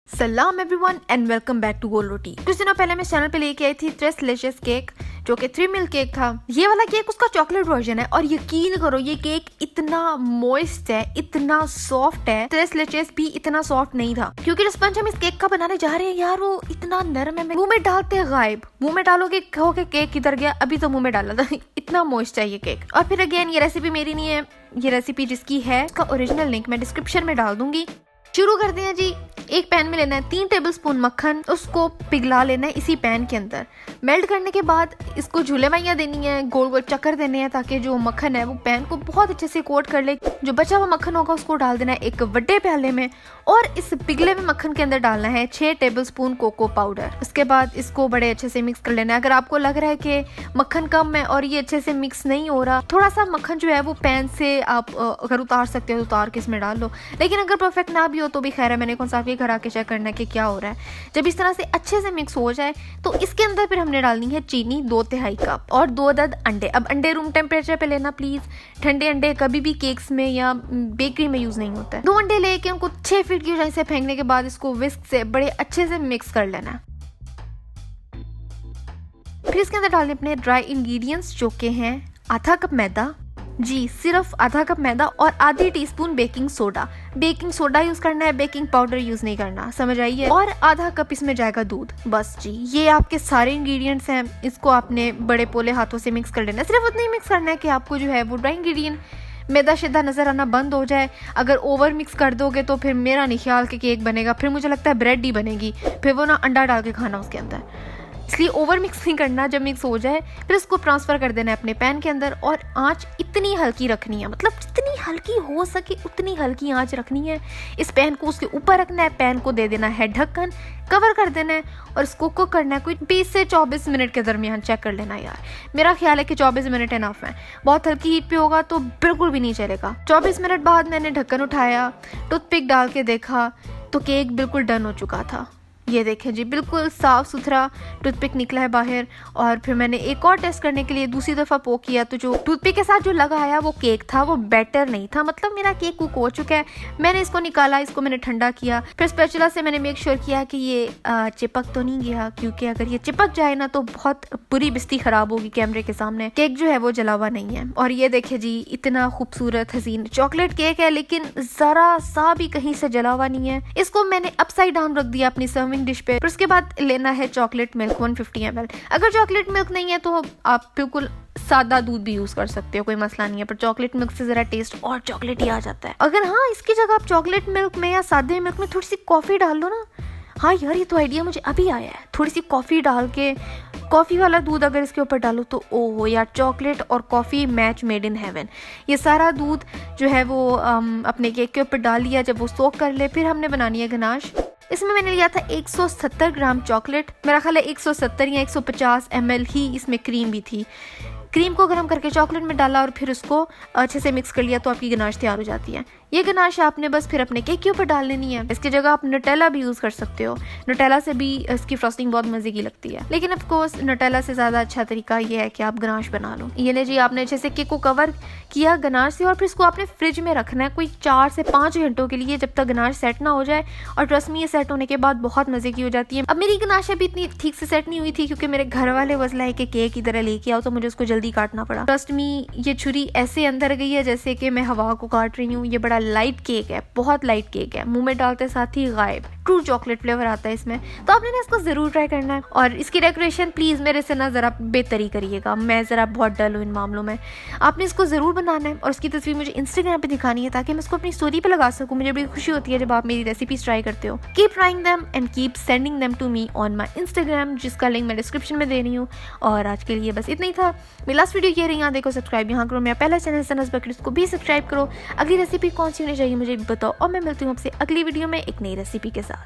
सलाम everyone and welcome back to Gol Roti. कुछ दिनों पहले मैं चैनल पे लेके आई थी ट्रेसलेशियस केक, जो कि 3 मिल्क केक था। ये वाला केक उसका चॉकलेट वर्जन है और यकीन करो ये केक इतना मॉइस्ट है, इतना सॉफ्ट है। ट्रेसलेशियस भी इतना सॉफ्ट नहीं था, क्योंकि जो स्पंज हम इस केक का बनाने जा रहे हैं यार वो इतना नरम है। मुंह में डालते गायब, मुंह में डालोगे कहोगे केक किधर गया, अभी तो मुंह में डाला था। इतना मॉइस्ट है ये केक। और फिर अगेन ये रेसिपी मेरी नहीं है, ये रेसिपी जिसकी है उसका ओरिजिनल लिंक मैं डिस्क्रिप्शन में डाल दूंगी। शुरू करते हैं जी। एक पैन में लेना है 3 टेबलस्पून मक्खन, उसको पिघला लेना है इसी पैन के अंदर। मेल्ट करने के बाद इसको झूले माइयाँ देनी है, गोल गोल चक्कर देने हैं ताकि जो मक्खन है वो पैन को बहुत अच्छे से कोट कर ले। जो बचा हुआ मक्खन होगा उसको डाल देना है एक बड़े प्याले में और इस पिघले हुए मक्खन के अंदर डालना है 6 टेबलस्पून कोको पाउडर। उसके बाद इसको बड़े अच्छे से मिक्स कर लेना है। अगर आपको लग रहा है कि मक्खन कम है और ये अच्छे से मिक्स नहीं हो रहा, थोड़ा सा मक्खन जो है वो पैन से आप अगर उतार सकते हो तो उतार के इसमें डाल लो, लेकिन अगर परफेक्ट ना भी हो तो भी खैर है। मैंने कौन सा घर आके चेक करना है कि क्या हो रहा है। जब इस तरह से अच्छे से मिक्स हो जाए तो इसके अंदर फिर हमने डालनी है चीनी 2/3 कप और 2 अदद अंडे। अब अंडे रूम टेम्परेचर पे लेना प्लीज, ठंडे अंडे कभी भी केक्स में या बेकरी में यूज नहीं होता है। 2 अंडे लेके उनको 6 फीट की ऊंचाई से फेंकने के बाद इसको विस्क से बड़े अच्छे से मिक्स कर लेना है। फिर इसके अंदर डालने अपने ड्राई इंग्रेडिएंट्स जो के हैं आधा कप मैदा, जी सिर्फ आधा कप मैदा और आधी teaspoon baking soda. Baking soda use करना है, बेकिंग पाउडर यूज नहीं करना, समझ आई है। और आधा कप इसमें जाएगा दूध। बस जी ये आपके सारे इंग्रेडिएंट्स हैं। इसको आपने बड़े पोले हाथों से मिक्स कर लेना है। सिर्फ उतना ही मिक्स करना है कि आपको जो है वो ड्राई इंग्रेडिएंट मैदा शिदा नजर आना बंद हो जाए। अगर ओवर मिक्स कर दोगे तो फिर मेरा नहीं ख्याल कि केक बनेगा, फिर मुझे लगता है ब्रेड ही बनेगी, फिर वो ना अंडा डाल के खाना उसके अंदर। इसलिए ओवर मिक्स नहीं करना। जब मिक्स हो जाए फिर इसको ट्रांसफ़र कर देना है अपने पैन के अंदर और आंच इतनी हल्की रखनी है, मतलब जितनी हल्की हो सके उतनी हल्की आंच रखनी है। इस पैन को उसके ऊपर रखना है, पैन को दे देना है ढक्कन, कवर कर देना है और इसको कुक करना है कोई 20 से 24 मिनट के दरमियान। चेक कर लेना यार, मेरा ख्याल है कि 24 मिनट इनफ है। बहुत हल्की हीट पे होगा तो बिल्कुल भी नहीं चलेगा। 24 मिनट बाद मैंने ढक्कन उठाया, टूथपिक डाल के देखा तो केक बिल्कुल डन हो चुका था। ये देखें जी बिल्कुल साफ़ सुथरा टूथपिक निकला है बाहर। और फिर मैंने एक और टेस्ट करने के लिए दूसरी दफ़ा पोक किया तो जो टूथपिक के साथ जो लगा आया वो केक था, वो बेटर नहीं था, मतलब मेरा केक कुक हो चुका है। मैंने इसको निकाला, इसको मैंने ठंडा किया, फिर स्पैचुला से मैंने मेक श्योर किया कि ये चिपक तो नहीं गया, क्योंकि अगर ये चिपक जाए ना तो बहुत बुरी बिस्ती ख़राब होगी कैमरे के सामने। केक जो है वो जला हुआ नहीं है। और ये देखे जी इतना खूबसूरत हसीन चॉकलेट केक है, लेकिन ज़रा सा भी कहीं से जला हुआ नहीं है। इसको मैंने अपसाइड डाउन रख दिया अपनी सर्विंग डिश पे। फिर उसके बाद लेना है चॉकलेट मिल्क 150 ml। अगर चॉकलेट मिल्क नहीं है तो आप बिल्कुल सादा दूध भी यूज कर सकते हो, कोई मसला नहीं है, पर चॉकलेट मिल्क से जरा टेस्ट और चॉकलेट ही आ जाता है। अगर हाँ इसकी जगह आप चॉकलेट मिल्क में या सादे मिल्क में थोड़ी सी कॉफी डाल लो ना, हाँ यार ये तो आइडिया मुझे अभी आया है, थोड़ी सी कॉफी डाल के कॉफ़ी वाला दूध अगर इसके ऊपर डालो तो ओहो यार, चॉकलेट और coffee match made in heaven. ये सारा दूध जो है वो अपने केक के ऊपर डाल लिया। जब वो सोक कर ले फिर हमने बनानी है गनाश। इसमें मैंने लिया था 170 ग्राम चॉकलेट, मेरा ख्याल है 170 या 150 ml ही इसमें क्रीम भी थी। क्रीम को गर्म करके चॉकलेट में डाला और फिर उसको अच्छे से मिक्स कर लिया तो आपकी गनाश तैयार हो जाती है। ये गनाश आपने बस फिर अपने केक के ऊपर डाल लेनी है। इसकी जगह आप नटेला भी यूज़ कर सकते हो, नटेला से भी इसकी फ्रॉस्टिंग बहुत मज़े की लगती है, लेकिन ऑफ कोर्स नटेला से ज़्यादा अच्छा तरीका ये है कि आप गनाश बना लो। ये ले जी आपने अच्छे से केक को कवर किया गनाश से और फिर इसको आपने फ्रिज में रखना है कोई 4 से 5 घंटों के लिए, जब तक गनाश सेट ना हो जाए। और ट्रस्ट मी ये सेट होने के बाद बहुत मज़े की हो जाती है। अब मेरी गनाश अभी इतनी ठीक से सेट नहीं हुई थी क्योंकि मेरे घर वाले वजला है कि केक की तरह लेके आओ, तो मुझे उसको जल्दी काटना पड़ा। ट्रस्ट मी ये छुरी ऐसे अंदर गई है जैसे कि मैं हवा को काट रही हूँ। ये बड़ा लाइट केक है, बहुत लाइट केक है, मुंह में डालते साथ ही गायब। ट्रू चॉकलेट फ्लेवर आता है इसमें, तो आपने ना इसको जरूर ट्राई करना है। और इसकी डेकोरेशन प्लीज मेरे से ना जरा बेहतरी करिएगा, मैं जरा बहुत डल हूँ इन मामलों में। आपने इसको जरूर बनाना है और इसकी तस्वीर मुझे इंस्टाग्राम पे दिखानी है ताकि मैं इसको अपनी स्टोरी पे लगा सकूँ। मुझे बड़ी खुशी होती है जब आप मेरी रेसिपीज ट्राई करते हो। Keep trying them and keep sending them to me on my Instagram, जिसका लिंक मैं डिस्क्रिप्शन में दे रही हूँ। और आज के लिए बस इतना ही था। मेरी लास्ट वीडियो ये रही, यहाँ देखो सब्सक्राइब यहाँ करो, मेरा पहला चैनल सनस बकेट, इसको भी सब्सक्राइब करो। अगली रेसिपी कौन सी होनी चाहिए मुझे बताओ और मैं मिलती हूँ आपसे अगली वीडियो में एक नई रेसिपी के साथ।